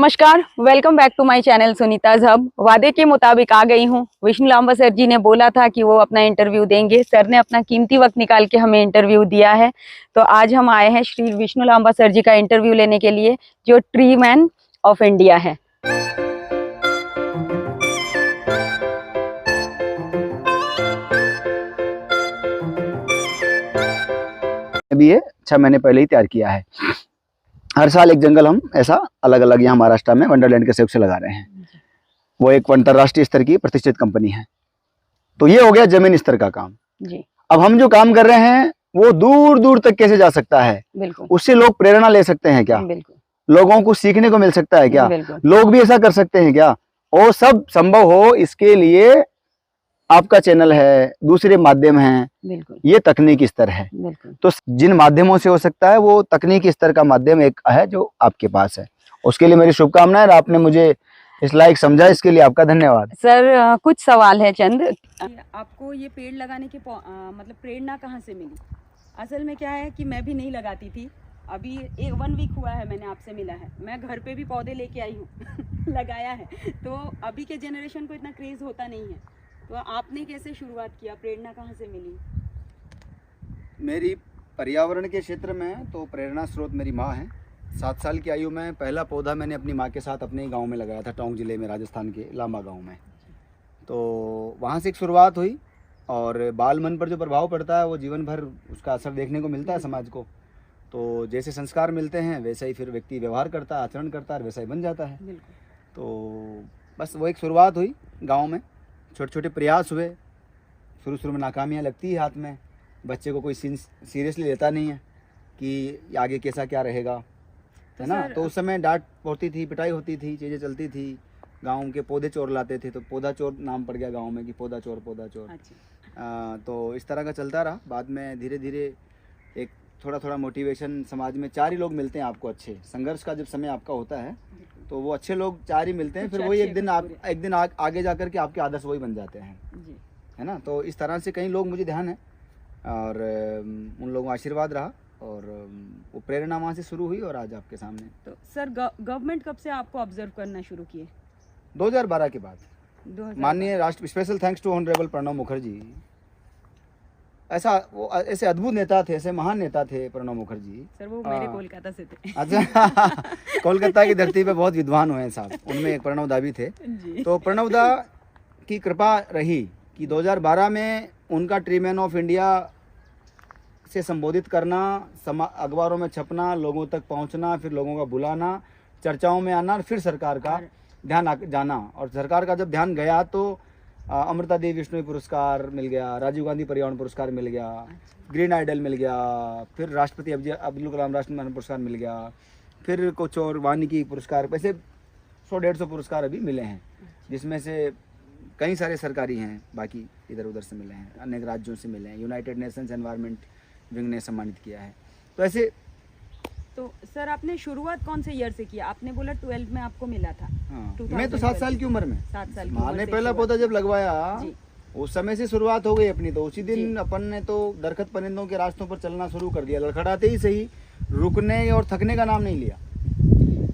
नमस्कार, welcome back to my channel Sunita's hub. वादे के मुताबिक आ गई हूँ। विष्णु लांबा सर जी ने बोला था कि वो अपना इंटरव्यू देंगे। सर ने अपना कीमती वक्त निकाल के हमें इंटरव्यू दिया है। तो आज हम आए हैं श्री विष्णु लांबा सर जी का इंटरव्यू लेने के लिए, जो ट्री मैन ऑफ इंडिया है। भी ये 6 महीने पहले ही तैयार किया है। हर साल एक जंगल हम ऐसा अलग अलग यहाँ महाराष्ट्र में वंडरलैंड के सहयोग से लगा रहे हैं। वो एक अंतरराष्ट्रीय स्तर की प्रतिष्ठित कंपनी है। तो ये हो गया जमीन स्तर का काम जी। अब हम जो काम कर रहे हैं वो दूर दूर तक कैसे जा सकता है, बिल्कुल। उससे लोग प्रेरणा ले सकते हैं क्या, बिल्कुल। लोगों को सीखने को मिल सकता है क्या, लोग भी ऐसा कर सकते हैं क्या, वो सब संभव हो इसके लिए आपका चैनल है, दूसरे माध्यम हैं, बिल्कुल। ये तकनीकी स्तर है। बिल्कुल। तो जिन माध्यमों से हो सकता है वो तकनीकी स्तर का माध्यम एक है जो आपके पास है। उसके लिए मेरी शुभकामनाएं। आपने मुझे इस लायक समझा, इसके लिए आपका धन्यवाद। सर कुछ सवाल है चंद। आपको ये पेड़ लगाने की मतलब प्रेरणा कहाँ से मिली? असल में क्या है कि मैं भी नहीं लगाती थी। अभी 1 वीक हुआ है मैंने आपसे मिला है। मैं घर पे भी पौधे लेके आई हूँ लगाया है। तो अभी के जनरेशन को इतना क्रेज होता नहीं है। तो आपने कैसे शुरुआत किया, प्रेरणा कहाँ से मिली? मेरी पर्यावरण के क्षेत्र में तो प्रेरणा स्रोत मेरी माँ है। 7 साल की आयु में पहला पौधा मैंने अपनी माँ के साथ अपने ही गांव में लगाया था, टोंक जिले में, राजस्थान के लांबा गांव में। तो वहाँ से एक शुरुआत हुई और बाल मन पर जो प्रभाव पड़ता है वो जीवन भर उसका असर देखने को मिलता है समाज को। तो जैसे संस्कार मिलते हैं वैसे ही फिर व्यक्ति व्यवहार करता है, आचरण करता है, वैसा ही बन जाता है। तो बस वो एक शुरुआत हुई गाँव में, छोटे छोटे प्रयास हुए। शुरू में नाकामियाँ लगती है हाथ में, बच्चे को कोई सीरियसली लेता नहीं है कि आगे कैसा क्या रहेगा, है ना। तो उस समय डांट पड़ती थी, पिटाई होती थी, चीज़ें चलती थी। गांव के पौधे चोर लाते थे तो पौधा चोर नाम पड़ गया गांव में कि पौधा चोर पौधा चोर। तो इस तरह का चलता रहा। बाद में धीरे धीरे एक थोड़ा मोटिवेशन, समाज में 4 ही लोग मिलते हैं आपको अच्छे। संघर्ष का जब समय आपका होता है तो वो अच्छे लोग 4 ही मिलते हैं। फिर वही एक दिन आगे जा कर के आपके आदर्श वही बन जाते हैं, है ना। तो इस तरह से कई लोग मुझे ध्यान है और उन लोगों का आशीर्वाद रहा और वो प्रेरणा वहाँ से शुरू हुई और आज आपके सामने। तो सर गवर्नमेंट कब से आपको ऑब्जर्व करना शुरू किए? 2012 के बाद। माननीय राष्ट्र, special thanks to honourable Pranab Mukherjee. ऐसे अद्भुत नेता थे, ऐसे महान नेता थे प्रणब मुखर्जी। सर वो मेरे कोलकाता से थे। अच्छा कोलकाता की धरती पे बहुत विद्वान हुए हैं साहब, उनमें एक प्रणब दा भी थे। तो प्रणब दा की कृपा रही कि 2012 में उनका ट्री मैन ऑफ इंडिया से संबोधित करना, अखबारों में छपना, लोगों तक पहुंचना, फिर लोगों का बुलाना, चर्चाओं में आना, फिर सरकार का ध्यान जाना। और सरकार का जब ध्यान गया तो अमृता देवी विश्नोई पुरस्कार मिल गया, राजीव गांधी पर्यावरण पुरस्कार मिल गया, ग्रीन आइडल मिल गया, फिर राष्ट्रपति अब्दुल कलाम राष्ट्रीय पुरस्कार मिल गया, फिर कुछ और वानिकी पुरस्कार, वैसे 100-150 पुरस्कार अभी मिले हैं, जिसमें से कई सारे सरकारी हैं, बाकी इधर उधर से मिले हैं, अनेक राज्यों से मिले हैं। यूनाइटेड नेशंस एनवायरनमेंट विंग ने सम्मानित किया है। तो ऐसे। तो सर आपने शुरुआत कौन से ईयर से किया? आपने बोला 12 में आपको मिला था। हाँ, मैं तो 7 साल की उम्र में, 7 साल माँ ने पहला पौधा जब लगवाया उस समय से शुरुआत हो गई अपनी। तो उसी दिन अपन ने तो दरख्त परिंदों के रास्तों पर चलना शुरू कर दिया, लड़खड़ाते ही सही, रुकने और थकने का नाम नहीं लिया।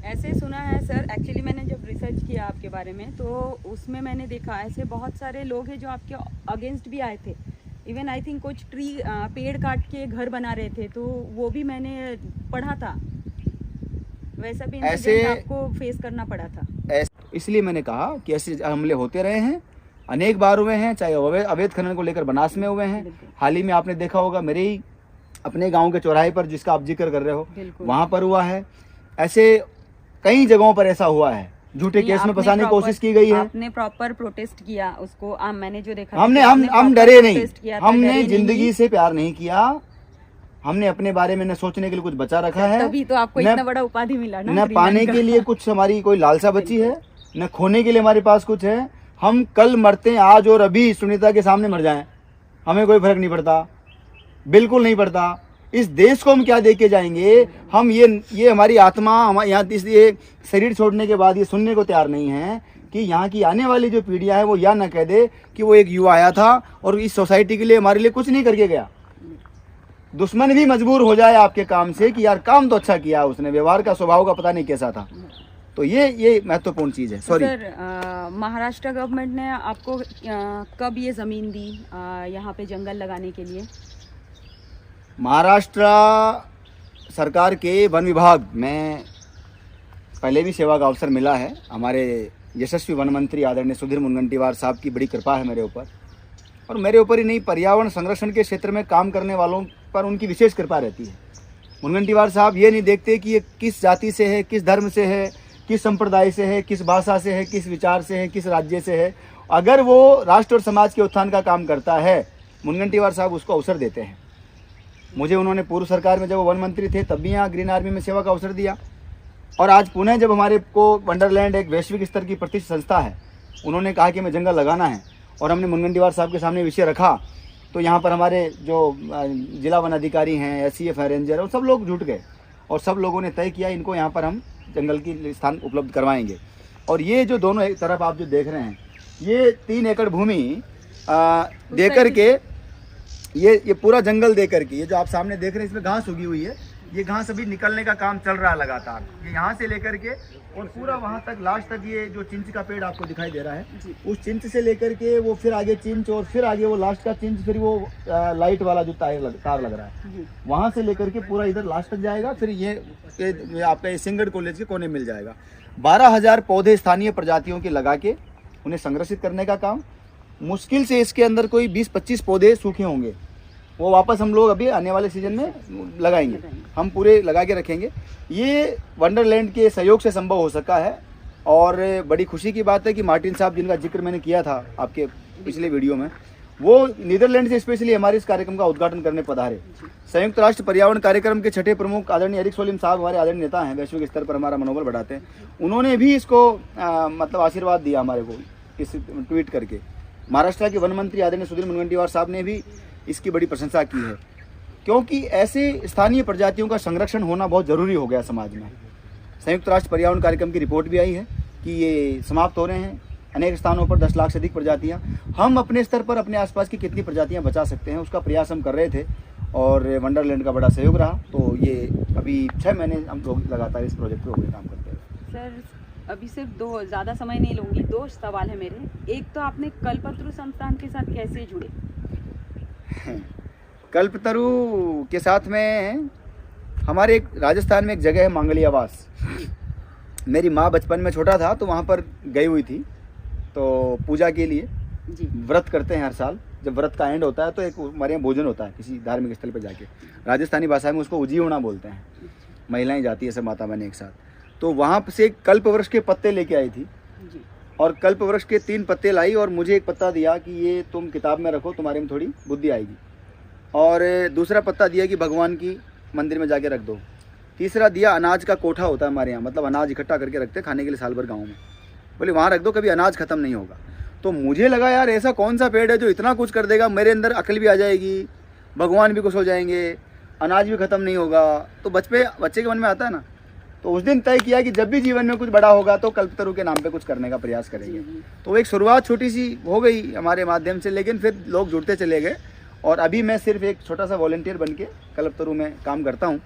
ऐसे सुना है सर, एक्चुअली मैंने जब रिसर्च किया आपके बारे में तो उसमें मैंने देखा ऐसे बहुत सारे लोग हैं जो आपके अगेंस्ट भी आए थे। इवन आई थिंक कुछ पेड़ काट के घर बना रहे थे, तो वो भी मैंने पढ़ा था। वैसा भी ऐसे आपको फेस करना पड़ा था। इसलिए मैंने कहा कि ऐसे हमले होते रहे हैं, अनेक बार हुए हैं, चाहे अवैध खनन को लेकर बनास में हुए हैं। हाल ही में आपने देखा होगा मेरे ही अपने गांव के चौराहे पर, जिसका आप जिक्र कर रहे हो, वहां पर हुआ है। ऐसे कई जगहों पर ऐसा हुआ है, झूठे केस में फंसाने की कोशिश की गई है। आपने प्रॉपर प्रोटेस्ट किया उसको? मैंने जो देखा हम डरे नहीं, हमने जिंदगी से प्यार नहीं किया, हमने अपने बारे में न सोचने के लिए कुछ बचा रखा है। तभी तो आपको इतना बड़ा उपाधि मिला ना। न पाने के लिए कुछ हमारी कोई लालसा बची है, न खोने के लिए हमारे पास कुछ है। हम कल मरते हैं, आज और अभी सुनीता के सामने मर जाएं, हमें कोई फर्क नहीं पड़ता, बिल्कुल नहीं पड़ता। इस देश को हम क्या दे के जाएंगे? हम ये हमारी आत्मा, हमारे यहाँ ये शरीर छोड़ने के बाद ये सुनने को तैयार नहीं है कि यहाँ की आने वाली जो पीढ़ियाँ हैं वो यह न कह दे कि वो एक युवा आया था और इस सोसाइटी के लिए हमारे लिए कुछ नहीं करके गया। दुश्मन भी मजबूर हो जाए आपके काम से कि यार काम तो अच्छा किया उसने, व्यवहार का, स्वभाव का पता नहीं कैसा था, तो ये महत्वपूर्ण चीज़ है। सॉरी सर, महाराष्ट्र गवर्नमेंट ने आपको कब ये ज़मीन दी यहाँ पे जंगल लगाने के लिए? महाराष्ट्र सरकार के वन विभाग में पहले भी सेवा का अवसर मिला है। हमारे यशस्वी वन मंत्री आदरणीय सुधीर मुनगंटीवार साहब की बड़ी कृपा है मेरे ऊपर, और मेरे ऊपर ही नहीं, पर्यावरण संरक्षण के क्षेत्र में काम करने वालों पर उनकी विशेष कृपा रहती है। मुनगंटीवार साहब ये नहीं देखते कि ये किस जाति से है, किस धर्म से है, किस संप्रदाय से है, किस भाषा से है, किस विचार से है, किस राज्य से है। अगर वो राष्ट्र और समाज के उत्थान का काम करता है, मुनगंटीवार साहब उसको अवसर देते हैं। मुझे उन्होंने पूर्व सरकार में जब वो वन मंत्री थे तब भी यहाँ ग्रीन आर्मी में सेवा का अवसर दिया, और आज पुणे जब हमारे को वंडरलैंड एक वैश्विक स्तर की प्रतिष्ठित संस्था है, उन्होंने कहा कि हमें जंगल लगाना है और हमने मुनगंटीवार साहब के सामने विषय रखा, तो यहाँ पर हमारे जो जिला वन अधिकारी हैं, SCF है, रेंजर, और सब लोग जुट गए और सब लोगों ने तय किया इनको यहाँ पर हम जंगल की स्थान उपलब्ध करवाएंगे। और ये जो दोनों एक तरफ आप जो देख रहे हैं, ये 3 एकड़ भूमि दे करके, ये पूरा जंगल दे करके, ये जो आप सामने देख रहे हैं इसमें घास उगी हुई है, ये घास अभी निकलने का काम चल रहा है लगातार। ये यहाँ से लेकर के और पूरा वहाँ तक लास्ट तक, ये जो चिंच का पेड़ आपको दिखाई दे रहा है, उस चिंच से लेकर के वो फिर आगे चिंच, और फिर आगे वो लास्ट का चिंच, फिर वो लाइट वाला जो तार लग रहा है, वहाँ से लेकर के पूरा इधर लास्ट तक जाएगा। फिर ये आपका ये सिंगड़ कॉलेज के कोने मिल जाएगा। 12,000 पौधे स्थानीय प्रजातियों के लगा के उन्हें संरक्षित करने का काम। मुश्किल से इसके अंदर कोई 20-25 पौधे सूखे होंगे, वो वापस हम लोग अभी आने वाले सीजन में लगाएंगे, हम पूरे लगा के रखेंगे। ये वंडरलैंड के सहयोग से संभव हो सका है, और बड़ी खुशी की बात है कि मार्टिन साहब, जिनका जिक्र मैंने किया था आपके पिछले वीडियो में, वो नीदरलैंड से स्पेशली हमारे इस कार्यक्रम का उद्घाटन करने पधारे। संयुक्त राष्ट्र पर्यावरण कार्यक्रम के 6ठे प्रमुख आदरणीय एरिक सोलिम साहब हमारे आदरणीय नेता हैं, वैश्विक स्तर पर हमारा मनोबल बढ़ाते हैं। उन्होंने भी इसको मतलब आशीर्वाद दिया हमारे को इस ट्वीट करके। महाराष्ट्र के वन मंत्री आदरणीय सुधीर मुनगंटीवार साहब ने भी इसकी बड़ी प्रशंसा की है, क्योंकि ऐसे स्थानीय प्रजातियों का संरक्षण होना बहुत ज़रूरी हो गया समाज में। संयुक्त राष्ट्र पर्यावरण कार्यक्रम की रिपोर्ट भी आई है कि ये समाप्त हो रहे हैं अनेक स्थानों पर 10 लाख से अधिक प्रजातियां। हम अपने स्तर पर अपने आसपास की कितनी प्रजातियां बचा सकते हैं, उसका प्रयास हम कर रहे थे, और वंडरलैंड का बड़ा सहयोग रहा। तो ये अभी 6 महीने हम लोग लगातार इस प्रोजेक्ट पर हो काम करते हैं। सर, अभी सिर्फ 2, ज़्यादा समय नहीं लूँगी, 2 सवाल है मेरे। एक तो आपने कल्पतरु संस्थान के साथ कैसे जुड़े? कल्पतरु के साथ में हमारे एक राजस्थान में एक जगह है मांगलियावास। मेरी माँ बचपन में छोटा था तो वहाँ पर गई हुई थी, तो पूजा के लिए जी। व्रत करते हैं हर साल। जब व्रत का एंड होता है तो एक हमारे यहाँ भोजन होता है किसी धार्मिक स्थल पर जाके, राजस्थानी भाषा में उसको उजीवना बोलते हैं। महिलाएं जाती है सब माता बहनें एक साथ। तो वहाँ से कल्प वृक्ष के पत्ते लेके आई थी जी। और कल्प वृक्ष के 3 पत्ते लाई और मुझे एक पत्ता दिया कि ये तुम किताब में रखो, तुम्हारे में थोड़ी बुद्धि आएगी। और दूसरा पत्ता दिया कि भगवान की मंदिर में जाके रख दो। तीसरा दिया अनाज का कोठा होता है हमारे यहाँ, मतलब अनाज इकट्ठा करके रखते हैं खाने के लिए साल भर गाँव में, बोले वहाँ रख दो, कभी अनाज खत्म नहीं होगा। तो मुझे लगा यार ऐसा कौन सा पेड़ है जो इतना कुछ कर देगा, मेरे अंदर अकल भी आ जाएगी, भगवान भी खुश हो जाएंगे, अनाज भी ख़त्म नहीं होगा। तो बच्चे के मन में आता है ना। तो उस दिन तय किया कि जब भी जीवन में कुछ बड़ा होगा तो कल्पतरु के नाम पे कुछ करने का प्रयास करेंगे। तो एक शुरुआत छोटी सी हो गई हमारे माध्यम से, लेकिन फिर लोग जुड़ते चले गए और अभी मैं सिर्फ एक छोटा सा वॉलंटियर बन के कल्पतरु में काम करता हूँ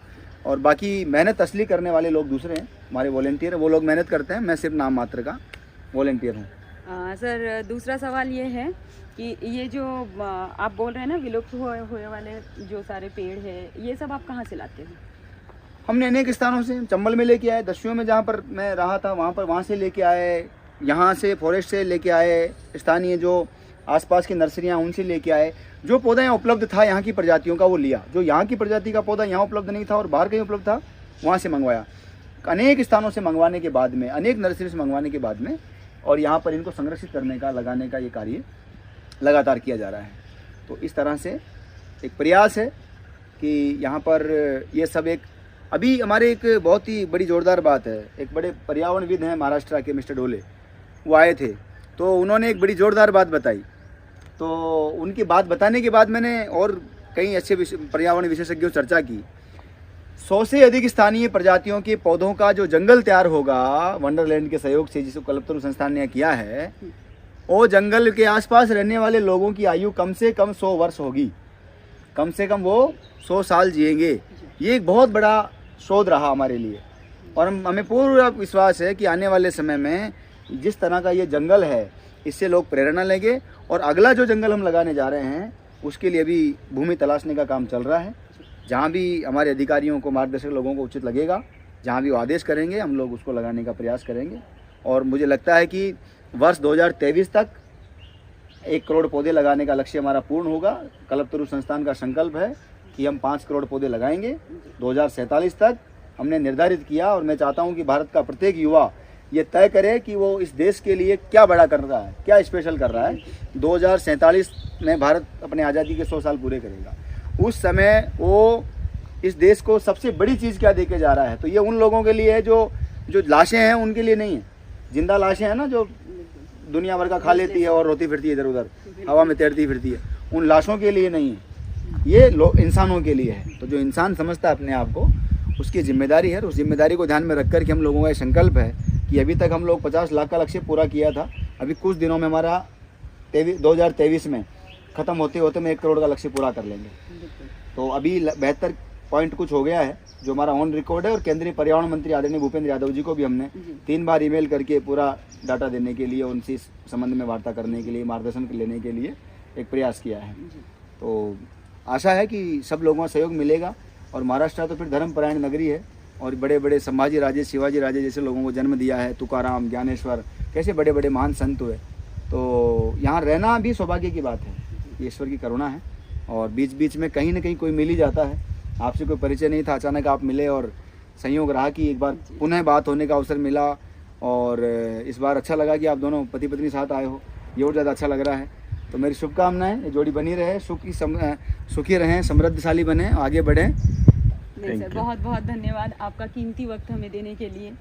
और बाकी मेहनत असली करने वाले लोग दूसरे हैं, हमारे वॉलंटियर, वो लोग मेहनत करते हैं, मैं सिर्फ नाम मात्र का वॉलंटियर हूँ। सर, दूसरा सवाल ये है कि ये जो आप बोल रहे हैं ना विलुप्त हुए वाले जो सारे पेड़ है, ये सब आप कहाँ से लाते हैं? हमने अनेक स्थानों से, चंबल में लेके आए, दस्युओं में जहाँ पर मैं रहा था वहाँ से लेके आए, यहाँ से फॉरेस्ट से लेके आए, स्थानीय जो आसपास की नर्सरियाँ उनसे लेके आए। जो पौधा यहाँ उपलब्ध था यहाँ की प्रजातियों का वो लिया, जो यहाँ की प्रजाति का पौधा यहाँ उपलब्ध नहीं था और बाहर कहीं उपलब्ध था वहाँ से मंगवाया। अनेक स्थानों से मंगवाने के बाद में, अनेक नर्सरी से मंगवाने के बाद में, और यहाँ पर इनको संरक्षित करने का, लगाने का ये कार्य लगातार किया जा रहा है। तो इस तरह से एक प्रयास है कि यहाँ पर ये सब एक, अभी हमारे एक बहुत ही बड़ी ज़ोरदार बात है, एक बड़े पर्यावरणविद हैं महाराष्ट्र के मिस्टर ढोले, वो आए थे तो उन्होंने एक बड़ी ज़ोरदार बात बताई। तो उनकी बात बताने के बाद मैंने और कई अच्छे पर्यावरण विशेषज्ञों से चर्चा की। 100 से अधिक स्थानीय प्रजातियों के पौधों का जो जंगल तैयार होगा वंडरलैंड के सहयोग से, जिसको कल्पतरु संस्थान ने किया है, वो जंगल के आसपास रहने वाले लोगों की आयु कम से कम 100 वर्ष होगी, कम से कम वो 100 साल जिएंगे। ये एक बहुत बड़ा शोध रहा हमारे लिए और हमें पूरा विश्वास है कि आने वाले समय में जिस तरह का ये जंगल है इससे लोग प्रेरणा लेंगे, और अगला जो जंगल हम लगाने जा रहे हैं उसके लिए भी भूमि तलाशने का काम चल रहा है। जहाँ भी हमारे अधिकारियों को, मार्गदर्शक लोगों को उचित लगेगा, जहाँ भी वो आदेश करेंगे हम लोग उसको लगाने का प्रयास करेंगे। और मुझे लगता है कि वर्ष 2023 तक 1 करोड़ पौधे लगाने का लक्ष्य हमारा पूर्ण होगा। कल्पतरु संस्थान का संकल्प है कि हम 5 करोड़ पौधे लगाएंगे 2047 तक, हमने निर्धारित किया। और मैं चाहता हूं कि भारत का प्रत्येक युवा ये तय करे कि वो इस देश के लिए क्या बड़ा कर रहा है, क्या स्पेशल कर रहा है। 2047 में भारत अपने आज़ादी के 100 साल पूरे करेगा। उस समय वो इस देश को सबसे बड़ी चीज़ क्या देके जा रहा है। तो ये उन लोगों के लिए है जो लाशें हैं, उनके लिए नहीं है। जिंदा लाशें हैं ना, जो दुनिया भर का खा लेती है और रोती फिरती है, इधर उधर हवा में तैरती फिरती है, उन लाशों के लिए नहीं है, ये लोग इंसानों के लिए है। तो जो इंसान समझता है अपने आप को, उसकी जिम्मेदारी है। उस जिम्मेदारी को ध्यान में रख कर के हम लोगों का ये संकल्प है कि अभी तक हम लोग 50 लाख का लक्ष्य पूरा किया था। अभी कुछ दिनों में हमारा 2023 में ख़त्म होते होते में 1 करोड़ का लक्ष्य पूरा कर लेंगे। तो अभी 72 पॉइंट कुछ हो गया है जो हमारा ऑन रिकॉर्ड है। और केंद्रीय पर्यावरण मंत्री आदरणीय भूपेंद्र यादव जी को भी हमने 3 बार ईमेल करके पूरा डाटा देने के लिए, उनसे इस संबंध में वार्ता करने के लिए, मार्गदर्शन लेने के लिए एक प्रयास किया है। तो आशा है कि सब लोगों का सहयोग मिलेगा। और महाराष्ट्र तो फिर धर्मपरायण नगरी है, और बड़े बड़े संभाजी राजे, शिवाजी राजे जैसे लोगों को जन्म दिया है, तुकाराम, ज्ञानेश्वर, कैसे बड़े बड़े महान संत हुए। तो यहाँ रहना भी सौभाग्य की बात है, ये ईश्वर की करुणा है। और बीच बीच में कहीं ना कहीं कोई मिल ही जाता है। आपसे कोई परिचय नहीं था, अचानक आप मिले और संयोग रहा कि एक बार पुनः बात होने का अवसर मिला। और इस बार अच्छा लगा कि आप दोनों पति पत्नी साथ आए हो, ये और ज़्यादा अच्छा लग रहा है। तो मेरी शुभकामनाएं, ये जोड़ी बनी रहे, सुखी रहें, समृद्धशाली बने, आगे बढ़ें। नहीं सर, बहुत बहुत धन्यवाद आपका कीमती वक्त हमें देने के लिए।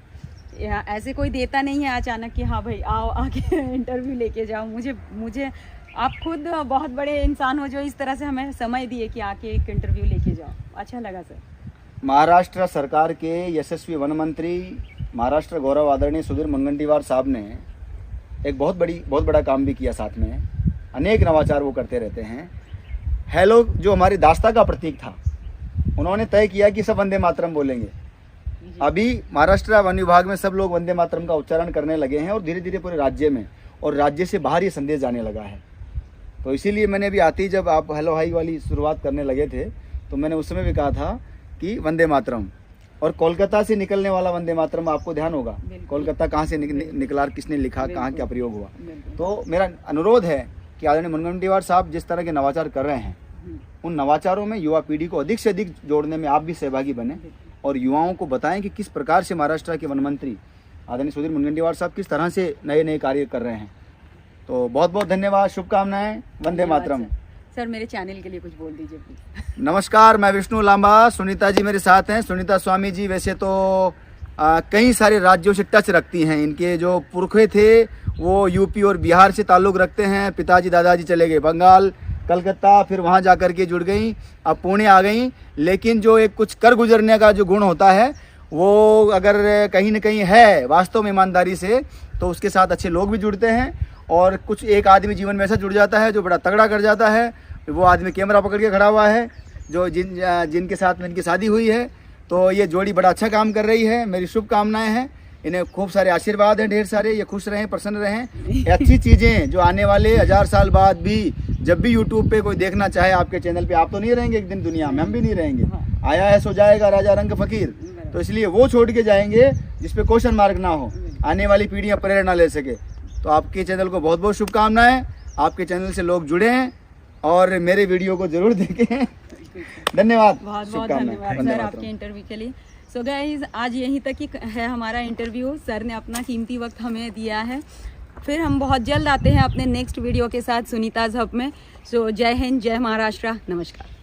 ऐसे कोई देता नहीं है अचानक कि हाँ भाई आओ आके इंटरव्यू लेके जाओ। मुझे आप खुद बहुत बड़े इंसान हो जो इस तरह से हमें समय दिए कि आके एक इंटरव्यू लेके जाओ। अच्छा लगा सर। महाराष्ट्र सरकार के यशस्वी वन मंत्री, महाराष्ट्र गौरव आदरणीय सुधीर मुनगंटीवार साहब ने एक बहुत बड़ा काम भी किया। साथ में अनेक नवाचार वो करते रहते हैं। हेलो जो हमारी दास्ता का प्रतीक था, उन्होंने तय किया कि सब वंदे मातरम बोलेंगे। अभी महाराष्ट्र वन विभाग में सब लोग वंदे मातरम का उच्चारण करने लगे हैं, और धीरे धीरे पूरे राज्य में और राज्य से बाहर ये संदेश जाने लगा है। तो इसीलिए मैंने अभी आते ही, जब आप हेलो हाई वाली शुरुआत करने लगे थे, तो मैंने उस समय भी कहा था कि वंदे मातरम, और कोलकाता से निकलने वाला वंदे मातरम आपको ध्यान होगा, कोलकाता कहाँ से निकला, किसने लिखा, कहाँ क्या प्रयोग हुआ। तो मेरा अनुरोध है कि आदरणीय मुनगंटीवार साहब जिस तरह के नवाचार कर रहे हैं, उन नवाचारों में युवा पीढ़ी को अधिक से अधिक जोड़ने में आप भी सहभागी बने, और युवाओं को बताएं कि किस प्रकार से महाराष्ट्र के वन मंत्री आदरणीय सुधीर मुनगंटीवार साहब किस तरह से नए नए कार्य कर रहे हैं। तो बहुत बहुत धन्यवाद, शुभकामनाएं, वंदे मातरम। सर मेरे चैनल के लिए कुछ बोल दीजिए प्लीज। नमस्कार, मैं विष्णु लांबा, सुनीता जी मेरे साथ हैं। सुनीता स्वामी जी वैसे तो कई सारे राज्यों से टच रखती हैं। इनके जो पुरखे थे वो यूपी और बिहार से ताल्लुक़ रखते हैं। पिताजी दादाजी चले गए बंगाल, कलकत्ता, फिर वहाँ जा कर के जुड़ गई, अब पुणे आ गई। लेकिन जो एक कुछ कर गुजरने का जो गुण होता है, वो अगर कहीं ना कहीं है वास्तव में ईमानदारी से, तो उसके साथ अच्छे लोग भी जुड़ते हैं। और कुछ एक आदमी जीवन में ऐसा जुड़ जाता है जो बड़ा तगड़ा कर जाता है। वो आदमी कैमरा पकड़ के खड़ा हुआ है, जो जिनके साथ में इनकी शादी हुई है। तो ये जोड़ी बड़ा अच्छा काम कर रही है। मेरी शुभकामनाएं हैं, इन्हें खूब सारे आशीर्वाद हैं, ढेर सारे। ये खुश रहें, प्रसन्न रहें। अच्छी चीज़ें जो आने वाले 1000 साल बाद भी जब भी यूट्यूब पे कोई देखना चाहे आपके चैनल पे, आप तो नहीं रहेंगे एक दिन दुनिया में, हम भी नहीं रहेंगे। आया है सो जाएगा राजा रंग फकीर। तो इसलिए वो छोड़ के जाएंगे जिस पे क्वेश्चन मार्क ना हो, आने वाली पीढ़ियाँ प्रेरणा ले सके। तो आपके चैनल को बहुत बहुत शुभकामनाएं। आपके चैनल से लोग जुड़े हैं और मेरे वीडियो को जरूर देखें। धन्यवाद, बहुत बहुत धन्यवाद सर आपके इंटरव्यू के लिए। सो गाइस, आज यहीं तक ही है हमारा इंटरव्यू। सर ने अपना कीमती वक्त हमें दिया है। फिर हम बहुत जल्द आते हैं अपने नेक्स्ट वीडियो के साथ सुनीताज हब में। सो जय हिंद, जय महाराष्ट्र, नमस्कार।